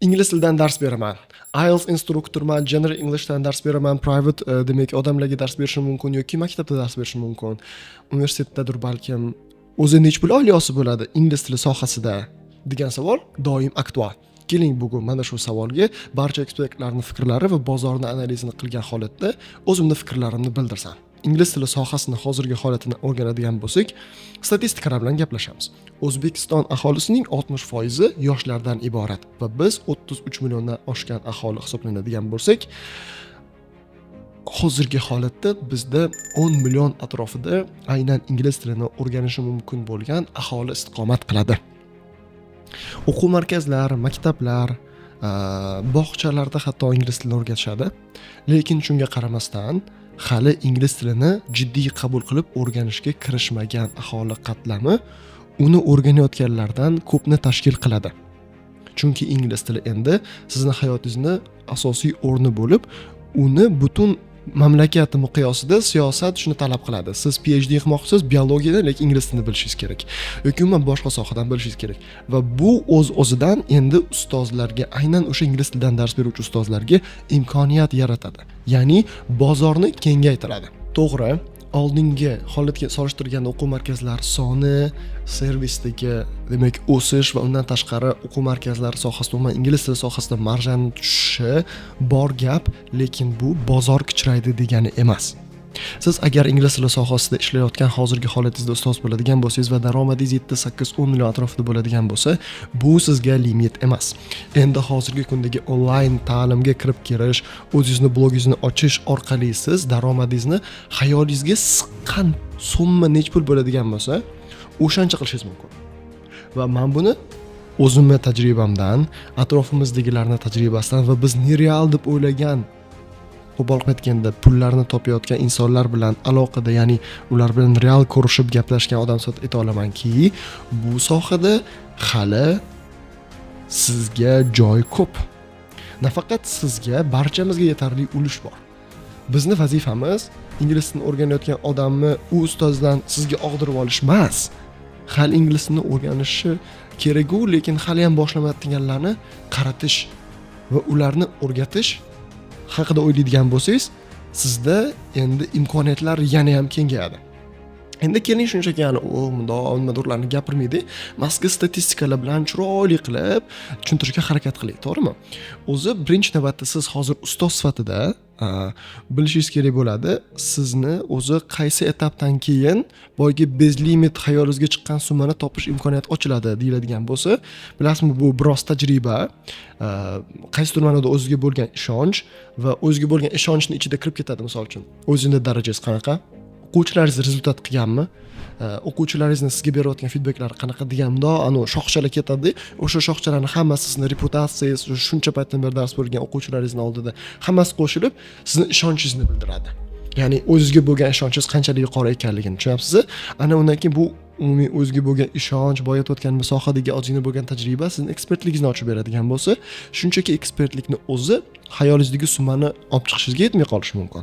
ingliz tilidan dars beraman. IELTS instruktorman, General Englishdan dars beraman, private demak odamlarga dars berishim mumkin yoki maktabda dars berishim mumkin. Universitetdadir balkim o'zi nech pul oliy bo'ladi ingliz tili sohasida degan savol doim aktual. Keling bugun mana shu savolga barcha ekspertlarning fikrlari va bozorni analizini qilgan holatda o'zimning fikrlarimni bildirsam. Ingliz tili sohasini hozirgi holatini o'rganadigan bo'lsak, statistikalar bilan gaplashamiz. O'zbekiston aholisining 60% yoshlardan iborat va biz 33 milliondan oshgan aholi hisoblanadigan bo'lsak, hozirgi holatda bizda 10 million atrofida aynan ingliz tilini o'rganishi mumkin bo'lgan aholi istiqomat qiladi. O'quv markazlari, maktablar, bog'chalarda hatto ingliz tilini o'rgatishadi. Lekin shunga qaramasdan, hali ingliz tilini jiddiy qabul qilib o'rganishga kirishmagan aholi qatlami uni o'rganayotganlardan ko'pni tashkil qiladi. Chunki ingliz tili endi sizning hayotingizning asosiy o'rni bo'lib, uni butun mamlakat miqyosida siyosat shuni talab qiladi. Siz PhD qilmoqchisiz biologiyada, lekin ingliz tilini bilishingiz kerak. Yoki umuman boshqa sohadan bilishingiz kerak. Va bu o'z-o'zidan endi ustozlarga, aynan o'sha ingliz tilidan dars beruvchi ustozlarga imkoniyat yaratadi. Ya'ni bozorni kengaytiradi. To'g'ri, oldingi holatga solishtirganda o'quv markazlari soni, servisdagi demak o'sish va undan tashqari o'quv markazlari sohasida, umuman ingliz tili sohasida marjani tushishi bor gap, lekin bu bozor kichraydi degani emas. Siz agar ingliz tili sohasida ishlayotgan hozirgi holatingizda ustoz bo'ladigan bo'lsangiz va daromadingiz 7-8-10 million atrofida bo'ladigan bo'lsa, bu sizga limit emas. Endi hozirgi kundagi onlayn ta'limga kirib kirish, o'zingizni blogingizni ochish orqali siz daromadingizni hayolingizga siqqan summa nech pul bo'ladigan bo'lsa, o'shancha qilishingiz mumkin. Va men buni o'zimning tajribamdan, atrofimizdagilarning tajribasidan va biz nereal deb o'ylagan qo'pol aytganda pullarni topayotgan insonlar bilan aloqada, ya'ni ular bilan real ko'rishib gaplashgan odam sifatida ayta olamanki, bu sohada hali sizga joy ko'p. Nafaqat sizga, barchamizga yetarli ulush bor. Bizning vazifamiz ingliz tilini o'rganayotgan odamni u ustozdan sizga og'dirib olish emas. Hali ingliz tilini o'rganishi kerak-ku, lekin hali ham boshlamayotganlarni qaratish va ularni o'rgatish haqida o'ylaydigan bo'lsangiz, sizda endi imkoniyatlar yana ham kengayadi. Endi keling shunchaki nimalarni gapirmaydi, mazkur statistikalar bilan chiroyli qilib tushuntirishga harakat qiling, to'g'rimi? O'zi birinchi navbatda siz hozir ustoz sifatida bilishingiz kerak bo'ladi, sizni o'zi qaysi etapdan keyin boyagi bez limit hayolingizga chiqqan summani topish imkoniyati ochiladi deyiladigan bo'lsa, bilasizmi, bu biroz tajriba, qaysidir ma'noda o'ziga bo'lgan ishonch va o'ziga bo'lgan ishonchning ichida kirib ketadi. Misol uchun, o'zingiz darajangiz qanaqa? O'quvchilaringiz rezultat qilganmi? O'quvchilaringizni sizga berayotgan feedbacklari qanaqa deganda, shoxchalar ketadi. O'sha shoxchalarning hammasi sizning reputatsiyangiz, shuncha paytdan beri dars bergan o'quvchilaringizning oldida hammasi qo'shilib sizning ishonchingizni bildiradi. Ya'ni o'zingizga bo'lgan ishonchingiz qanchalik yuqori ekanligini tushunapsiz? Ana undan keyin bu umumiy o'zingizga bo'lgan ishonch, boyatayotgan sohadagi o'zingizga bo'lgan tajriba sizning ekspertligingizni ochib beradigan bo'lsa, shunchaki ekspertlikni o'zi hayolingizdagi summani olib chiqishingizga yetmay qolishi mumkin.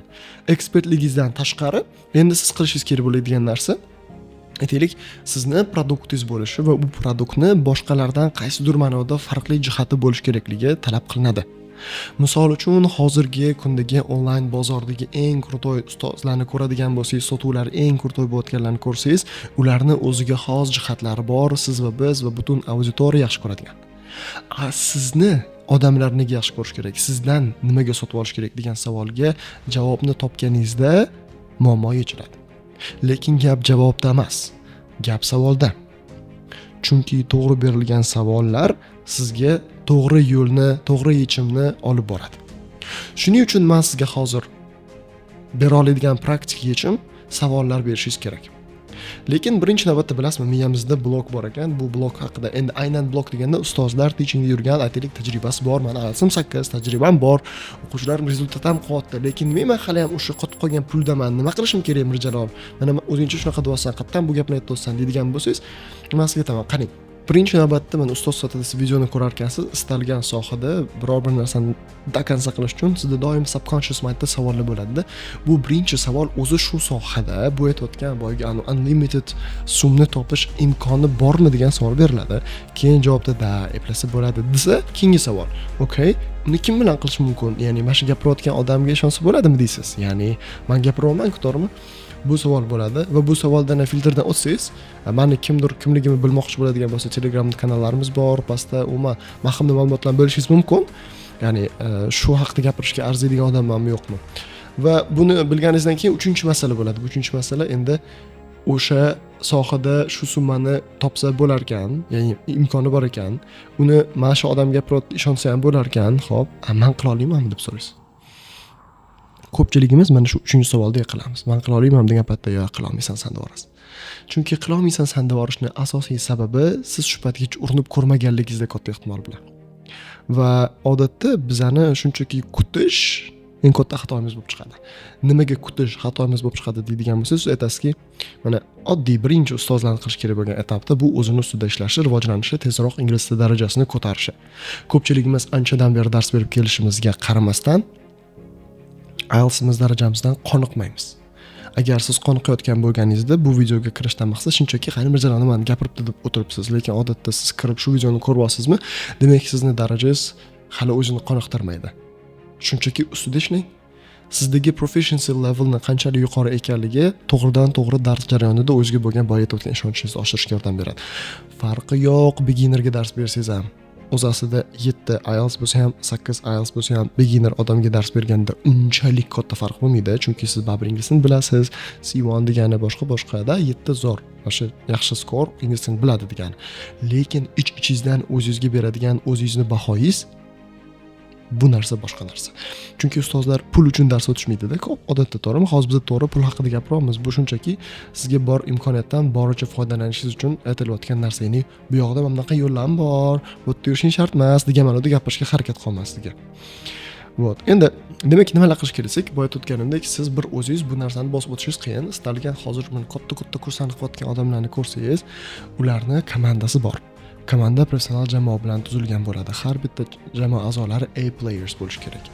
Ekspertligingizdan tashqari endi siz qilishingiz kerak bo'ladigan narsa, aytaylik, sizni produktingiz bo'lishi va bu produktni boshqalardan qaysidir ma'noda farqli jihati bo'lish kerakligi talab qilinadi. Misol uchun, hozirgi kundagi onlayn bozordagi eng krutoy ustozlarni ko'radigan bo'lsangiz, sotuvlar eng krutoy bo'layotganlarni ko'rsangiz, ularni o'ziga xos jihatlari bor, siz va biz va butun auditoriya yaxshi ko'radigan. Sizni odamlar nega yaxshi ko'rish kerak? Sizdan nimaga sotib olish kerak degan savolga javobni topganingizda muammo yechiladi. Lekin gap javobda emas, gap savolda. Chunki to'g'ri berilgan savollar sizga to'g'ri yo'lni, to'g'ri yechimni olib boradi. Shuning uchun men sizga hozir bera oladigan praktik yechim savollar berishingiz kerak. Lekin birinchi navbatda bilasizmi, miyamizda blok bor ekan. Bu blok haqida endi aynan blok deganda ustozlar teachingda yurgan aytaylik tajribasi bor. Mana 8 tajribam bor. O'quvchilarim rezultatim qotdi, lekin men hali ham o'sha qotib qolgan puldaman. Nima qilishim kerak Mirjalol? Mana o'zingcha shunaqa deyapsan, qattan bu gapni aytayotsan deydigan bo'lsangiz, men sizga aytaman, qarang. Birinchi navbatda mana ustoz sifatida siz videoni ko'rar ekansiz, istalgan sohada biror bir narsani dokonsa qilish uchun sizda doim subconscious mindda savollar bo'ladi-da. Bu birinchi savol o'zi shu sohada bu aytayotgan boyagi unlimited sumni topish imkoni bormi degan savol beriladi. Keyin javobda da eplasa bo'ladi desa, keyingi savol. Okay, uni kim bilan qilish mumkin? Ya'ni mana shu gapirayotgan odamga ishonsa bo'ladimi deysiz? Ya'ni men gapiryapman-ku, to'g'rimi? Bu savol bo'ladi va bu savoldan filtrdan o'tsangiz, meni kimligimni bilmoqchi bo'ladigan bo'lsa, Telegram kanallarimiz bor, pastda umuman mahimli ma'lumotlarni bo'lishingiz mumkin. Ya'ni shu haqida gapirishga arziydigan odammanmi yo'qmi? Va buni bilganingizdan keyin uchinchi masala bo'ladi. Bu uchinchi masala endi o'sha sohada shu summani topsa bo'lar ekan, ya'ni imkoni bor ekan, uni mana shu odam gapiryapti, ishonsa ham bo'lar ekan, xo'p, men qila olmaymanmi deb so'raysiz. Ko'pchiligimiz mana shu 3-savolda yiqilamiz. Men qila olmayman degan paytda yo'q, qila olmaysan san deb yuborasiz. Chunki qila olmaysan san deb yuborishning asosiy sababi siz shu paytgacha urinib ko'rmaganligingizda katta ehtimol bilan. Va odatda bizani shunchaki kutish eng katta xatoimiz bo'lib chiqadi. Nimaga kutish xatoimiz bo'lib chiqadi deydigan bo'lsangiz, siz aytasizki, mana oddiy birinchi ustozlarning qilish kerak bo'lgan etapda bu o'zini ustida ishlashi, rivojlanishi, tezroq ingliz tili darajasini ko'tarishi. Ko'pchiligimiz anchadan beri dars berib kelishimizga qaramasdan IELTSimiz darajamizdan qoniqmaymiz. Agar siz qoniqayotgan bo'lganingizda bu videoga kirishdan maqsad shunchaki qani Mirjalol nimani gapiribdi deb o'tiribsiz, lekin odatda siz kirib shu videoni ko'ryapsizmi, demak sizni darajangiz hali o'zini qoniqtirmaydi. Shunchaki ustida ishlang. Sizdagi proficiency levelni qanchalik yuqori ekanligi to'g'ridan-to'g'ri dars jarayonida o'zingizga bo'lgan boyitib o'tgan ishonchingizni oshirishga yordam beradi. Farqi yo'q, beginnerga dars bersangiz ham, o'z aslida 7 IELTS bo'lsa ham, 8 IELTS bo'lsa ham beginner odamga dars berganda unchalik katta farq bo'lmaydi, chunki siz baribir ingliz tilini bilasiz. C1 degani boshqa-boshqada 7 zo'r, o'sha yaxshi skor ingliz tilini biladi degani. Lekin ich-ichingizdan o'zingizga beradigan o'zingizni bahoyingiz bu narsa boshqa narsa. Chunki ustozlar pul uchun dars o'tishmaydi-da, ko'p odatda to'g'rimi? Hozir biz to'g'ri pul haqida gapiryapmiz. Bu shunchaki sizga bor imkoniyatdan boricha foydalanishingiz uchun aytilayotgan narsa. Ya'ni bu yoqda mana bunaqa yo'llar bor, bu yerda yurishing shart emas degan ma'noda gapirishga harakat qilmasligi. Вот. Endi demak nimalar qilish kerak? Boya aytganimdek, siz bir o'zingiz bu narsani bosib o'tishingiz qiyin. Istalgan hozir men katta kurslarni qilayotgan odamlarni ko'rsangiz, ularni komandasi bor. Komanda professional jamoa bilan tuzilgan bo'ladi. Har bitta jamoa a'zolari A players bo'lishi kerak.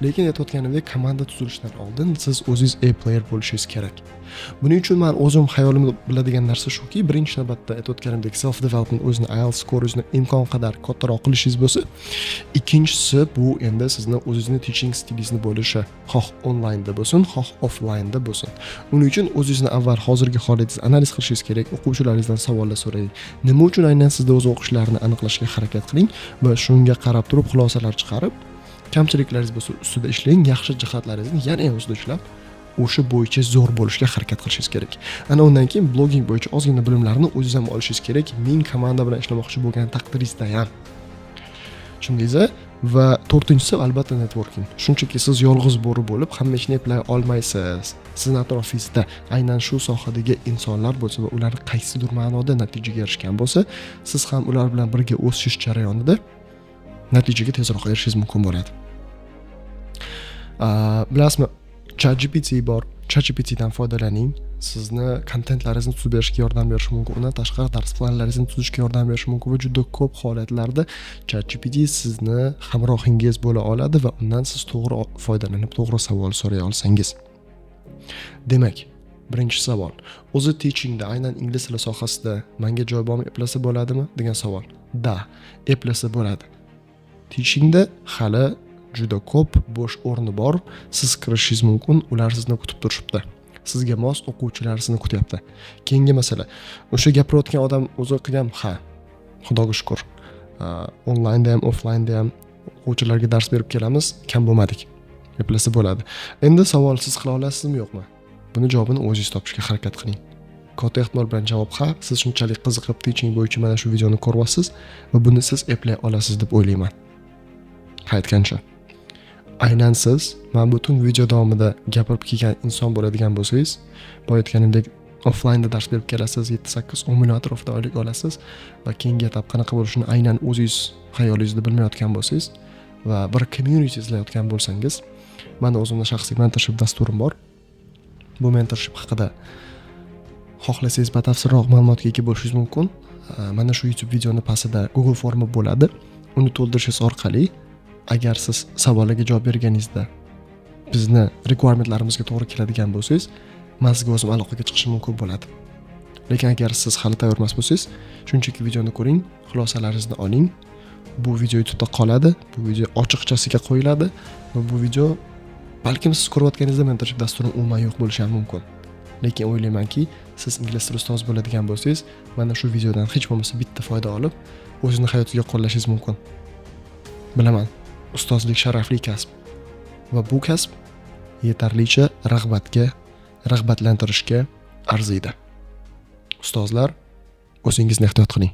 Lekin aytayotganimdek, komanda tuzilishidan oldin siz o'zingiz A player bo'lishingiz kerak. Buning uchun men o'zim xayolimda biladigan narsa shuki, birinchi navbatda aytayotganimdek self development o'zini IELTS skoringizni imkon qadar kattaroq qilishingiz bo'lsa, ikkinchisi bu endi sizni o'zingizni teaching stilingizni bo'lishi, xoh onlayn da bo'lsin, xoh offlayn da bo'lsin. Uning uchun o'zingizni avval hozirgi holatingizni analiz qilishingiz kerak, o'quvchilaringizdan savollar so'rang. Nima uchun aynan sizda o'z o'qishlarini aniqlashga harakat qiling va shunga qarab turib xulosalar chiqarib, kamchiliklaringiz bo'lsa ustida ishlang, yaxshi jihatlaringizni yana ham ustida ishlab, o'sha bo'yicha zo'r bo'lishga harakat qilishingiz kerak. Ana undan keyin blogging bo'yicha ozgina bilimlarni o'zingiz ham olishingiz kerak, ming komanda bilan ishlamoqchi bo'lgan taqdiringizda ham. Tushundingizmi? Va to'rtinchisi albatta networking. Shunchaki siz yolg'iz bo'ri bo'lib hamma ishni eplay olmaysiz. Sizning atrofingizda aynan shu sohadagi insonlar bo'lsa va ular qaysidir ma'noda natijaga erishgan bo'lsa, siz ham ular bilan birga o'sish jarayonida natijaga tezroq erishishingiz mumkin bo'ladi. Bilasizmi, ChatGPT bor. ChatGPTdan foydalaning. Sizni kontentlaringizni tuzib berishga yordam berishi mumkin. Undan tashqari dars planlaringizni tuzishga yordam berishi mumkin va juda ko'p holatlarda ChatGPT sizni hamrohingiz bo'la oladi va undan siz to'g'ri foydalanib, to'g'ri savol so'ray olsangiz. Demak, birinchi savol. O'zi teachingda, aynan ingliz tili sohasida menga joy bormi, eplasa bo'ladimi degan savol. Da, eplasa bo'ladi. Teachingda hali juda ko'p bo'sh o'rni bor. Siz kirishingiz mumkin, ular sizni kutib turishibdi. Sizga mos o'quvchilar sizni kutyapti. Keyingi masala. O'sha gapirayotgan odam o'zi qilgan, ha, Xudoga shukr. Onlaynda ham, offlaynda ham o'quvchilarga dars berib kelamiz, kam bo'lmadik. Eplasa bo'ladi. Endi savol, siz qila olasizmi, yo'qmi? Buni javobini o'zingiz topishga harakat qiling. Katta ehtimol bilan javob ha. Siz shunchalik qiziqib teaching bo'yicha mana shu videoni ko'ryapsiz va buni siz eplay olasiz deb o'ylayman. Aytgancha. Aynan siz men butun video davomida gapirib kelgan inson bo'ladigan bo'lsangiz, boya aytganimdek offlaynda dars berib kelasiz, 7-8-10 million atrofida oylik olasiz va keyingi etap qanaqa bo'lishini aynan o'zingiz xayolingizda bilmayotgan bo'lsangiz va bir community izlayotgan bo'lsangiz, menda o'zimning shaxsiy mentorship dasturim bor. Bu mentorship haqida xohlasangiz batafsilroq ma'lumotga ega bo'lishingiz mumkin. Mana shu YouTube videoni pastida Google formi bo'ladi. Uni to'ldirishingiz orqali agar siz savollarga javob berganingizda bizni requirementlarimizga to'g'ri keladigan bo'lsangiz, men sizga o'zim aloqaga chiqishim mumkin bo'ladi. Lekin agar siz hali tayyor emas bo'lsangiz, shunchaki videoni ko'ring, xulosalaringizni oling. Bu video YouTube'da qoladi, bu video ochiqchasiga qo'yiladi va bu video balkim siz ko'rayotganingizda mentorship dasturim umuman yo'q bo'lishi ham mumkin. Lekin o'ylaymanki, siz ingliz tili ustozi bo'ladigan bo'lsangiz, mana shu videodan hech bo'lmasa bitta foyda olib, o'zingizni hayotiga qo'llashingiz mumkin. Bilaman, ustozlik sharafli kasb va bu kasb yetarlicha rag'batlantirishga arziydi. Ustozlar, o'zingizni ehtiyot qiling.